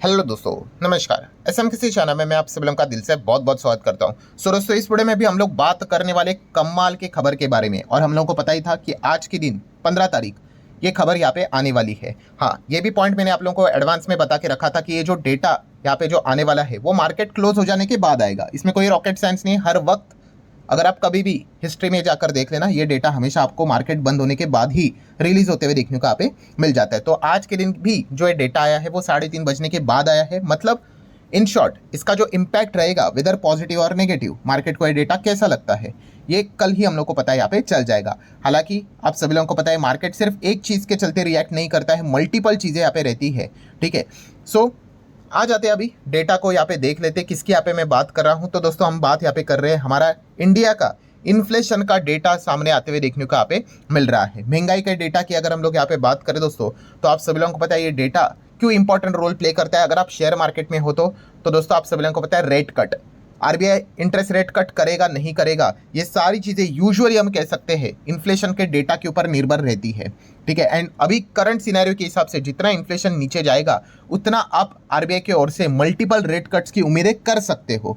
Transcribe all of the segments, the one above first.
Hello दोस्तों, नमस्कार। SM किसी चैनल में मैं आप सभी लोगों का दिल से बहुत बहुत स्वागत करता हूं। सो दोस्तों, इस वीडियो में भी हम लोग बात करने वाले कमाल की खबर के बारे में। और हम लोगों को पता ही था कि आज के दिन 15 तारीख ये खबर यहाँ पे आने वाली है। हाँ, ये भी पॉइंट मैंने आप लोगों को एडवांस में बता के रखा था कि ये जो डेटा यहाँ पे जो आने वाला है वो मार्केट क्लोज हो जाने के बाद आएगा। इसमें कोई रॉकेट साइंस नहीं है। हर वक्त अगर आप कभी भी हिस्ट्री में जाकर देख लेना, ये डेटा हमेशा आपको मार्केट बंद होने के बाद ही रिलीज होते हुए देखने को यहाँ पे मिल जाता है। तो आज के दिन भी जो ये डेटा आया है वो 3:30 बजने के बाद आया है। मतलब इन शॉर्ट इसका जो इम्पैक्ट रहेगा, वेदर पॉजिटिव और नेगेटिव, मार्केट को ये डेटा कैसा लगता है ये कल ही हम लोग को पता है यहाँ पे चल जाएगा। हालांकि आप सभी लोगों को पता है मार्केट सिर्फ एक चीज़ के चलते रिएक्ट नहीं करता है, मल्टीपल चीज़ें यहाँ पे रहती है। ठीक है, सो आ जाते हैं अभी डेटा को यहाँ पे देख लेते हैं किसकी यहाँ पे मैं बात कर रहा हूँ। तो दोस्तों हम बात यहाँ पे कर रहे हैं हमारा इंडिया का इन्फ्लेशन का डेटा सामने आते हुए देखने को यहाँ पे मिल रहा है। महंगाई के डेटा की अगर हम लोग यहाँ पे बात करें दोस्तों, तो आप सभी लोगों को पता है ये डेटा क्यों इंपॉर्टेंट रोल प्ले करता है। अगर आप शेयर मार्केट में हो तो दोस्तों आप सभी लोगों को पता है rate cut, RBI interest rate cut करेगा नहीं करेगा, ये सारी चीज़ें यूजुअली हम कह सकते हैं इन्फ्लेशन के डेटा के ऊपर निर्भर रहती है। ठीक है, एंड अभी करंट सिनेरियो के हिसाब से जितना इन्फ्लेशन नीचे जाएगा उतना आप आरबीआई की ओर से मल्टीपल रेट कट्स की उम्मीदें कर सकते हो।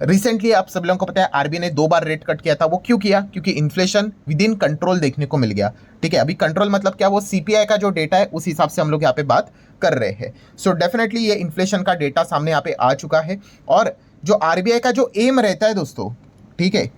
रिसेंटली आप सब लोगों को पता है आरबीआई ने 2 बार रेट कट किया था। वो क्यों किया? क्योंकि इन्फ्लेशन विद इन कंट्रोल देखने को मिल गया। ठीक है, अभी कंट्रोल मतलब क्या? वो सीपीआई का जो डेटा है उस हिसाब से हम लोग यहाँ पे बात कर रहे हैं। सो डेफिनेटली ये इन्फ्लेशन का डेटा सामने यहाँ पे आ चुका है। और जो आरबीआई का जो एम रहता है दोस्तों, ठीक है,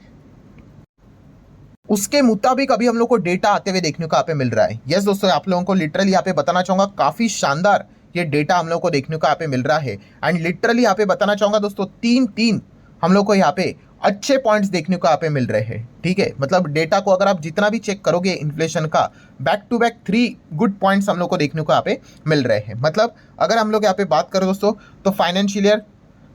उसके मुताबिक अभी हम लोग को डेटा आते हुए देखने को यहाँ पे मिल रहा है। यस दोस्तों, आप लोगों को लिटरली यहाँ पे बताना चाहूंगा काफी शानदार ये डेटा हम लोग को देखने को यहाँ पे मिल रहा है। एंड लिटरली यहाँ पे बताना चाहूंगा दोस्तों, तीन हम लोग को यहाँ पे अच्छे पॉइंट्स देखने को यहाँ पे मिल रहे हैं। ठीक है, मतलब डेटा को अगर आप जितना भी चेक करोगे इन्फ्लेशन का, back to back 3 good points हम लोग को देखने को यहाँ पे मिल रहे हैं। मतलब अगर हम लोग यहाँ पे बात करें दोस्तों, तो फाइनेंशियल ईयर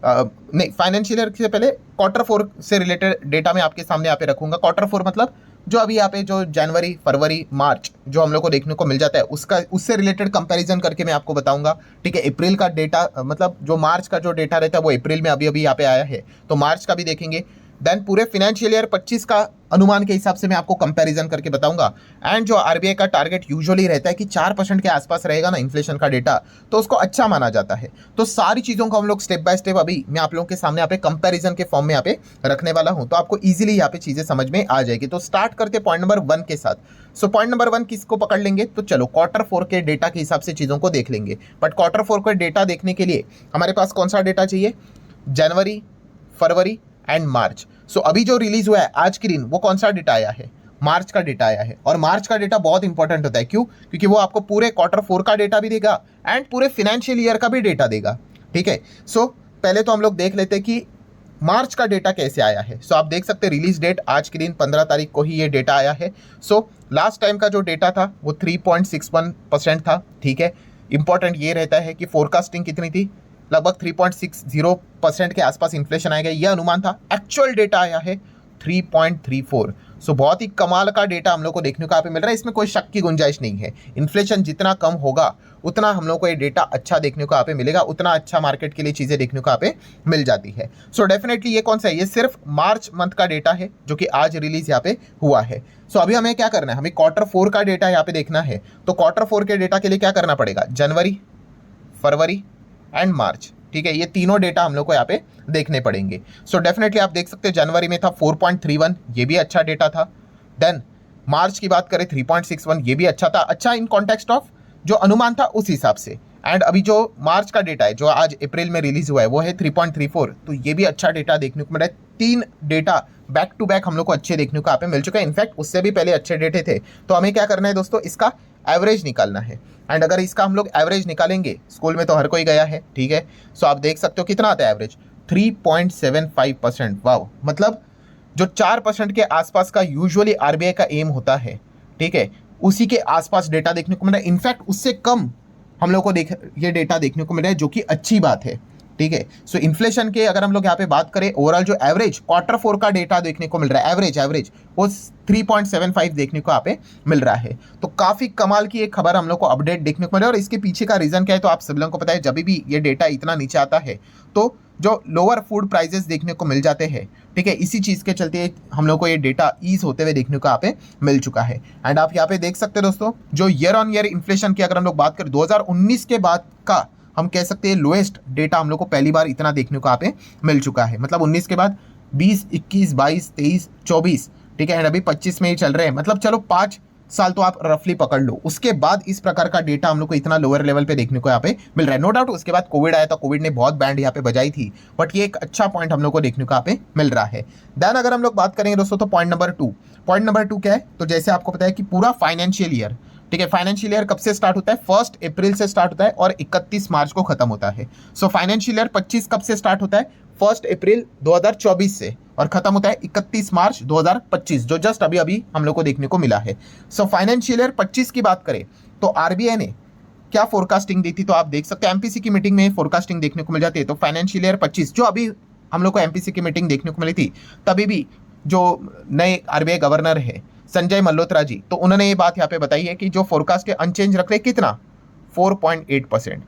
से पहले Q4 से रिलेटेड डेटा मैं आपके सामने यहाँ पे रखूंगा। Q4 मतलब जो अभी यहाँ पे जो जनवरी, फरवरी, मार्च जो हम लोग को देखने को मिल जाता है उससे रिलेटेड कंपैरिजन करके मैं आपको बताऊंगा। ठीक है, अप्रैल का डेटा, मतलब जो मार्च का जो डेटा रहता है वो अप्रैल में अभी यहाँ पे आया है, तो मार्च का भी देखेंगे। देन पूरे फाइनेंशियल ईयर 25 का अनुमान के हिसाब से मैं आपको कंपैरिजन करके बताऊंगा। एंड जो आरबीआई का टारगेट यूजुअली रहता है कि 4% के आसपास रहेगा ना इन्फ्लेशन का डेटा, तो उसको अच्छा माना जाता है। तो सारी चीज़ों को हम लोग स्टेप बाय स्टेप अभी मैं आप लोगों के सामने यहाँ पे कंपैरिजन के फॉर्म में यहाँ पे रखने वाला हूँ, तो आपको ईजिली यहाँ पे चीज़ें समझ में आ जाएगी। तो स्टार्ट करते पॉइंट नंबर 1 के साथ। सो पॉइंट नंबर 1 किसको पकड़ लेंगे? तो चलो Q4 के डेटा के हिसाब से चीज़ों को देख लेंगे। बट Q4 का डेटा देखने के लिए हमारे पास कौन सा डेटा चाहिए? जनवरी, फरवरी एंड मार्च। सो अभी जो रिलीज हुआ है आज के दिन, वो कौन सा डेटा आया है? मार्च का डेटा आया है। और मार्च का डेटा बहुत इंपॉर्टेंट होता है। क्यों? क्योंकि वो आपको पूरे Q4 का डेटा भी देगा एंड पूरे फाइनेंशियल ईयर का भी डेटा देगा। ठीक है, सो पहले तो हम लोग देख लेते हैं कि मार्च का डेटा कैसे आया है। सो आप देख सकते हैं रिलीज डेट आज के दिन 15 तारीख को ही ये डेटा आया है। सो लास्ट टाइम का जो डेटा था वो 3.61% था। ठीक है, इंपॉर्टेंट ये रहता है कि फोरकास्टिंग कितनी थी? लगभग 3.60% के आसपास इन्फ्लेशन आएगा, यह अनुमान था। एक्चुअल डेटा आया है 3.34। सो बहुत ही कमाल का डेटा हम लोग को देखने को यहाँ पे मिल रहा है। इसमें कोई शक की गुंजाइश नहीं है। इन्फ्लेशन जितना कम होगा उतना हम लोग को ये डेटा अच्छा देखने को यहाँ पे मिलेगा, उतना अच्छा मार्केट के लिए चीज़ें देखने को यहाँ पे मिल जाती है। सो डेफिनेटली ये कौन सा है? ये सिर्फ मार्च मंथ का डेटा है जो कि आज रिलीज यहाँ पे हुआ है। सो अभी हमें क्या करना है? हमें Q4 का डेटा यहाँ पे देखना है। तो Q4 के डेटा के लिए क्या करना पड़ेगा? जनवरी, फरवरी एंड मार्च। ठीक है, ये तीनों डेटा हम लोग को यहाँ पे देखने पड़ेंगे। सो डेफिनेटली आप देख सकते हैं जनवरी में था 4.31, ये भी अच्छा डेटा था। देन मार्च की बात करें 3.61, ये भी अच्छा था। अच्छा इन कॉन्टेक्स्ट ऑफ जो अनुमान था उस हिसाब से। एंड अभी जो मार्च का डेटा है जो आज अप्रैल में रिलीज हुआ है वो है 3.34, तो ये भी अच्छा डेटा देखने को मिला है। 3 डेटा बैक टू बैक हम लोग को अच्छे देखने को यहाँ पे मिल चुका है। इनफैक्ट उससे भी पहले अच्छे डेटे थे। तो हमें क्या करना है दोस्तों? इसका एवरेज निकालना है। एंड अगर इसका हम लोग एवरेज निकालेंगे, स्कूल में तो हर कोई गया है, ठीक है। सो आप देख सकते हो कितना आता है एवरेज? 3.75%। वाव, मतलब जो 4% के आसपास का यूजुअली आरबीआई का एम होता है, ठीक है, उसी के आसपास डेटा देखने को मिल रहा है। इनफैक्ट उससे कम हम लोग को ये डेटा देखने को मिल रहा है, जो कि अच्छी बात है। ठीक है, सो इन्फ्लेशन के अगर हम लोग यहाँ पे बात करें, ओवरऑल जो एवरेज Q4 का डेटा देखने को मिल रहा है, एवरेज वो 3.75 देखने को यहाँ पे मिल रहा है। तो काफ़ी कमाल की एक खबर हम लोग को अपडेट देखने को मिल रहा है। और इसके पीछे का रीज़न क्या है तो आप सब लोगों को पता है, जब भी ये डेटा इतना नीचे आता है तो जो लोअर फूड प्राइजेस देखने को मिल जाते हैं। ठीक है, इसी चीज़ के चलते हम लोग को ये डेटा ईज होते हुए देखने को यहाँ पे मिल चुका है। एंड आप यहाँ पे देख सकते हैं दोस्तों, जो ईयर ऑन ईयर इन्फ्लेशन की अगर हम लोग बात करें 2019 के बाद का हम कह सकते हैं लोएस्ट डेटा हम लोग को पहली बार इतना देखने को यहाँ पे मिल चुका है। मतलब 19 के बाद 20, 21, 22, 23, 24, ठीक है, एंड अभी 25 में ही चल रहे हैं। मतलब चलो 5 साल तो आप रफली पकड़ लो, उसके बाद इस प्रकार का डेटा हम लोग को इतना लोअर लेवल पे देखने को यहाँ पे मिल रहा है। नो डाउट उसके बाद कोविड आया था, कोविड ने बहुत बैंड यहाँ पे बजाई थी, बट ये एक अच्छा पॉइंट हम लोग को देखने को यहाँ पे मिल रहा है। देन अगर हम लोग बात करेंगे दोस्तों तो पॉइंट नंबर 2 क्या है, तो जैसे आपको पता है कि पूरा फाइनेंशियल ईयर, ठीक है, फाइनेंशियल ईयर कब से स्टार्ट होता है, 1 अप्रैल से स्टार्ट होता है और 31 मार्च को खत्म होता है। सो फाइनेंशियल ईयर 25 कब से स्टार्ट होता है, 1 अप्रैल 2024 से, और खत्म होता है 31 मार्च 2025, जो जस्ट अभी अभी हम लोग को देखने को मिला है। सो फाइनेंशियल ईयर 25 की बात करें तो आरबीआई ने क्या फोरकास्टिंग दी थी, तो आप देख सकते हैं एमपीसी की मीटिंग में फोरकास्टिंग देखने को मिल जाती है। तो फाइनेंशियल ईयर 25 जो अभी हम लोग को एमपीसी की मीटिंग देखने को मिली थी, तभी भी जो नए आरबीआई गवर्नर है संजय मल्होत्रा जी, तो उन्होंने ये बात यहाँ पे बताई है कि जो फोरकास्ट है अनचेंज रख रहे, कितना 4.8%।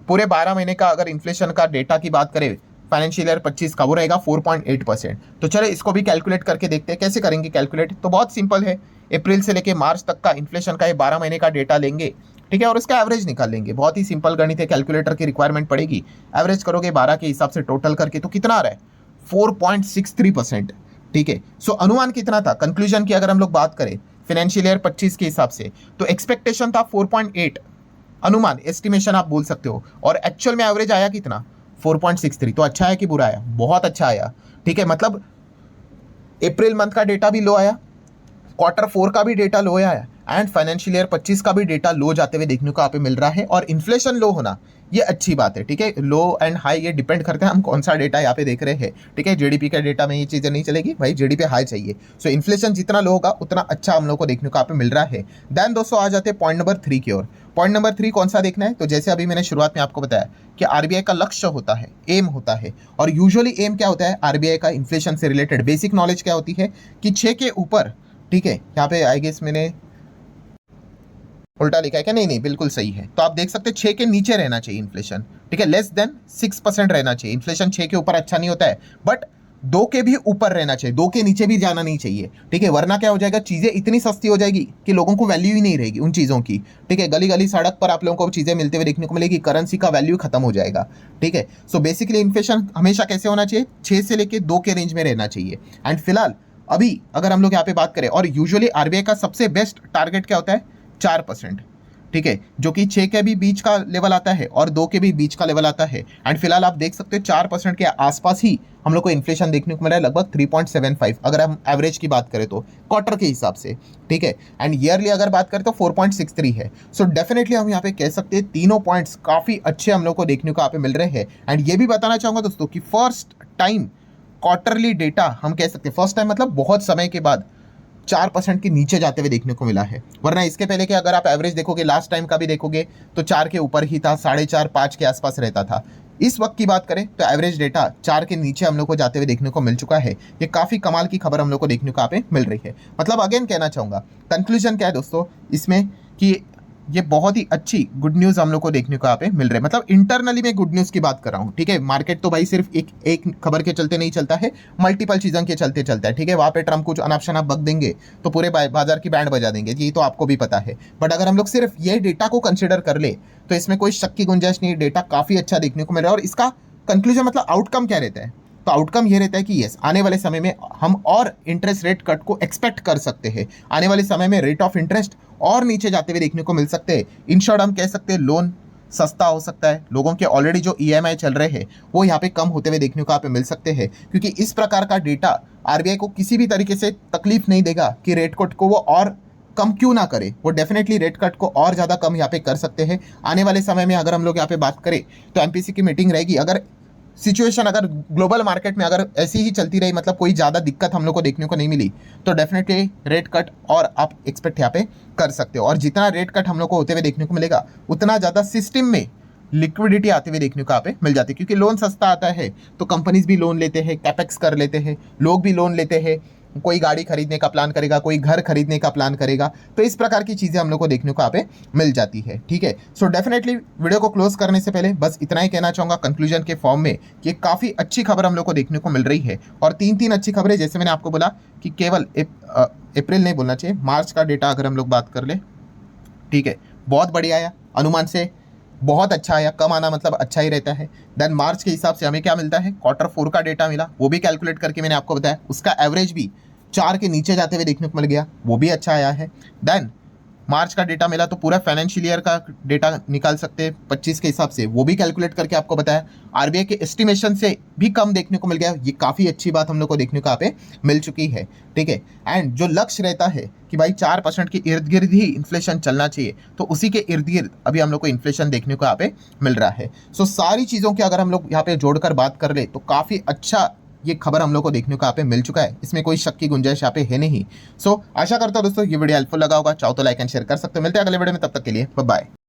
पूरे 12 महीने का अगर इन्फ्लेशन का डेटा की बात करें फाइनेंशियल ईयर 25 का, वो रहेगा 4.8%। तो चलो इसको भी कैलकुलेट करके देखते हैं कैसे करेंगे कैलकुलेट। तो बहुत सिंपल है, अप्रैल से लेके मार्च तक का इन्फ्लेशन का ये 12 महीने का डेटा लेंगे, ठीक है, और उसका एवरेज निकाल लेंगे। बहुत ही सिंपल गणित है, कैलकुलेटर की रिक्वायरमेंट पड़ेगी। एवरेज करोगे 12 के हिसाब से टोटल करके, तो कितना आ रहा है 4.63%, ठीक है। सो अनुमान कितना था, कंक्लूजन की अगर हम लोग बात करें फाइनेंशियल ईयर 25 के हिसाब से, तो एक्सपेक्टेशन था 4.8, अनुमान एस्टिमेशन आप बोल सकते हो, और एक्चुअल में एवरेज आया कितना 4.63। तो अच्छा है कि बुरा आया, बहुत अच्छा आया, ठीक है। मतलब अप्रैल मंथ का डेटा भी लो आया, Q4 का भी डेटा लो आया, एंड फाइनेंशियल ईयर 25 का भी डेटा लो जाते हुए देखने को यहाँ पे मिल रहा है। और इन्फ्लेशन लो होना ये अच्छी बात है, ठीक है। लो एंड हाई ये डिपेंड करते हैं हम कौन सा डेटा यहाँ पे देख रहे हैं, ठीक है। जीडीपी का डेटा में ये चीज़ें नहीं चलेगी भाई, जीडीपी हाई चाहिए। सो इन्फ्लेशन जितना लो होगा उतना अच्छा हम लोग को देखने को यहाँ पे मिल रहा है। देन दोस्तों आ जाते हैं पॉइंट नंबर 3 की ओर। पॉइंट नंबर 3 कौन सा देखना है, तो जैसे अभी मैंने शुरुआत में आपको बताया कि आरबीआई का लक्ष्य होता है, एम होता है, और यूजुअली एम क्या होता है आरबीआई का, इन्फ्लेशन से रिलेटेड बेसिक नॉलेज क्या होती है कि 6 के ऊपर, ठीक है। यहाँ पे आई गेस मैंने उल्टा लिखा है क्या, नहीं बिल्कुल सही है। तो आप देख सकते हैं 6 के नीचे रहना चाहिए इन्फ्लेशन, ठीक है, लेस देन 6% रहना चाहिए। इन्फ्लेशन 6 के ऊपर अच्छा नहीं होता है, बट 2 के भी ऊपर रहना चाहिए, 2 के नीचे भी जाना नहीं चाहिए, ठीक है। वरना क्या हो जाएगा, चीज़ें इतनी सस्ती हो जाएगी कि लोगों को वैल्यू ही नहीं रहेगी उन चीज़ों की, ठीक है। गली गली सड़क पर आप लोगों को चीज़ें मिलते हुए देखने को मिलेगी, करेंसी का वैल्यू खत्म हो जाएगा, ठीक है। सो बेसिकली इन्फ्लेशन हमेशा कैसे होना चाहिए, 6 से लेकर 2 के रेंज में रहना चाहिए। एंड फिलहाल अभी अगर हम लोग यहाँ पे बात करें, और यूजुअली आरबीआई का सबसे बेस्ट टारगेट क्या होता है 4%, ठीक है, जो कि 6 के भी बीच का लेवल आता है और 2 के भी बीच का लेवल आता है। एंड फिलहाल आप देख सकते हो 4% के आसपास ही हम लोग को इन्फ्लेशन देखने को मिला है, लगभग 3.75 अगर हम एवरेज की बात करें तो क्वार्टर के हिसाब से, ठीक है। एंड ईयरली अगर बात करें तो 4.63 है। सो डेफिनेटली हम यहाँ पे कह सकते हैं तीनों पॉइंट्स काफ़ी अच्छे हम लोग को देखने को यहाँ पे मिल रहे हैं। एंड ये भी बताना चाहूँगा दोस्तों कि फर्स्ट टाइम क्वार्टरली डेटा हम कह सकते हैं, फर्स्ट टाइम मतलब बहुत समय के बाद 4% के नीचे जाते हुए देखने को मिला है। वरना इसके पहले के अगर आप एवरेज देखोगे, लास्ट टाइम का भी देखोगे, तो 4 के ऊपर ही था, 4.5, 5 के आसपास रहता था। इस वक्त की बात करें तो एवरेज डेटा 4 के नीचे हम लोग को जाते हुए देखने को मिल चुका है। ये काफ़ी कमाल की खबर हम लोग को देखने को यहाँ पे मिल रही है। मतलब अगेन कहना चाहूँगा, कंक्लूजन क्या है दोस्तों इसमें, कि ये बहुत ही अच्छी गुड न्यूज़ हम लोग को देखने को यहाँ पे मिल रहा है। मतलब इंटरनली मैं गुड न्यूज़ की बात कर रहा हूँ, ठीक है। मार्केट तो भाई सिर्फ एक खबर के चलते नहीं चलता है, मल्टीपल चीज़ों के चलते चलता है, ठीक है। वहाँ पे ट्रम्प कुछ अनाप शनाप बक देंगे तो पूरे बाजार की बैंड बजा देंगे, ये तो आपको भी पता है। बट अगर हम लोग सिर्फ ये डेटा को कंसिडर कर ले तो इसमें कोई शक की गुंजाइश नहीं, डेटा काफ़ी अच्छा देखने को मिल रहा है। और इसका कंक्लूजन मतलब आउटकम क्या रहता है, तो आउटकम ये रहता है कि यस, आने वाले समय में हम और इंटरेस्ट रेट कट को एक्सपेक्ट कर सकते हैं। आने वाले समय में रेट ऑफ इंटरेस्ट और नीचे जाते हुए देखने को मिल सकते हैं। इन शॉर्ट हम कह सकते हैं लोन सस्ता हो सकता है, लोगों के ऑलरेडी जो ईएमआई चल रहे हैं वो यहाँ पे कम होते हुए देखने को यहाँ पे मिल सकते हैं, क्योंकि इस प्रकार का डेटा आरबीआई को किसी भी तरीके से तकलीफ नहीं देगा कि रेट कट को वो और कम क्यों ना करे। वो डेफिनेटली रेट कट को और ज़्यादा कम यहाँ पे कर सकते हैं आने वाले समय में। अगर हम लोग यहाँ पे बात करें तो एमपीसी की मीटिंग रहेगी, अगर सिचुएशन अगर ग्लोबल मार्केट में अगर ऐसी ही चलती रही, मतलब कोई ज़्यादा दिक्कत हम लोग को देखने को नहीं मिली, तो डेफिनेटली रेट कट और आप एक्सपेक्ट यहाँ पे कर सकते हो। और जितना रेट कट हम लोग को होते हुए देखने को मिलेगा, उतना ज़्यादा सिस्टम में लिक्विडिटी आते हुए देखने को यहाँ पे मिल जाती है, क्योंकि लोन सस्ता आता है तो कंपनीज भी लोन लेते हैं, कैपेक्स कर लेते हैं, लोग भी लोन लेते हैं। कोई गाड़ी खरीदने का प्लान करेगा, कोई घर खरीदने का प्लान करेगा, तो इस प्रकार की चीज़ें हम लोग को देखने को यहाँ पे मिल जाती है, ठीक है। सो डेफिनेटली वीडियो को क्लोज करने से पहले बस इतना ही कहना चाहूँगा कंक्लूजन के फॉर्म में कि काफ़ी अच्छी खबर हम लोग को देखने को मिल रही है। और 3 अच्छी खबरें, जैसे मैंने आपको बोला कि केवल अप्रैल नहीं बोलना चाहिए, मार्च का डेटा अगर हम लोग बात कर ले, ठीक है, बहुत बढ़िया आया। अनुमान से बहुत अच्छा आया, कम आना मतलब अच्छा ही रहता है। देन मार्च के हिसाब से हमें क्या मिलता है, Q4 का डेटा मिला, वो भी कैलकुलेट करके मैंने आपको बताया, उसका एवरेज भी 4 के नीचे जाते हुए देखने को मिल गया, वो भी अच्छा आया है। देन मार्च का डेटा मिला तो पूरा फाइनेंशियल ईयर का डेटा निकाल सकते हैं 25 के हिसाब से, वो भी कैलकुलेट करके आपको बताया। आरबीआई के एस्टिमेशन से भी कम देखने को मिल गया, ये काफ़ी अच्छी बात हम लोग को देखने को यहाँ पे मिल चुकी है, ठीक है। एंड जो लक्ष्य रहता है कि भाई 4% के इर्द गिर्द ही इन्फ्लेशन चलना चाहिए, तो उसी के इर्द गिर्द अभी हम लोग को इन्फ्लेशन देखने को यहाँ पे मिल रहा है। सो सारी चीज़ों की अगर हम लोग यहाँ पे जोड़कर बात कर ले तो काफ़ी अच्छा ये खबर हम लोग को देखने को यहाँ पे मिल चुका है, इसमें कोई शक की गुंजाइश यहाँ पे है नहीं। सो आशा करता हूँ दोस्तों ये वीडियो हेल्पफुल लगा होगा, चाहो तो लाइक एंड शेयर कर सकते हो। मिलते हैं अगले वीडियो में, तब तक के लिए बाय बाय।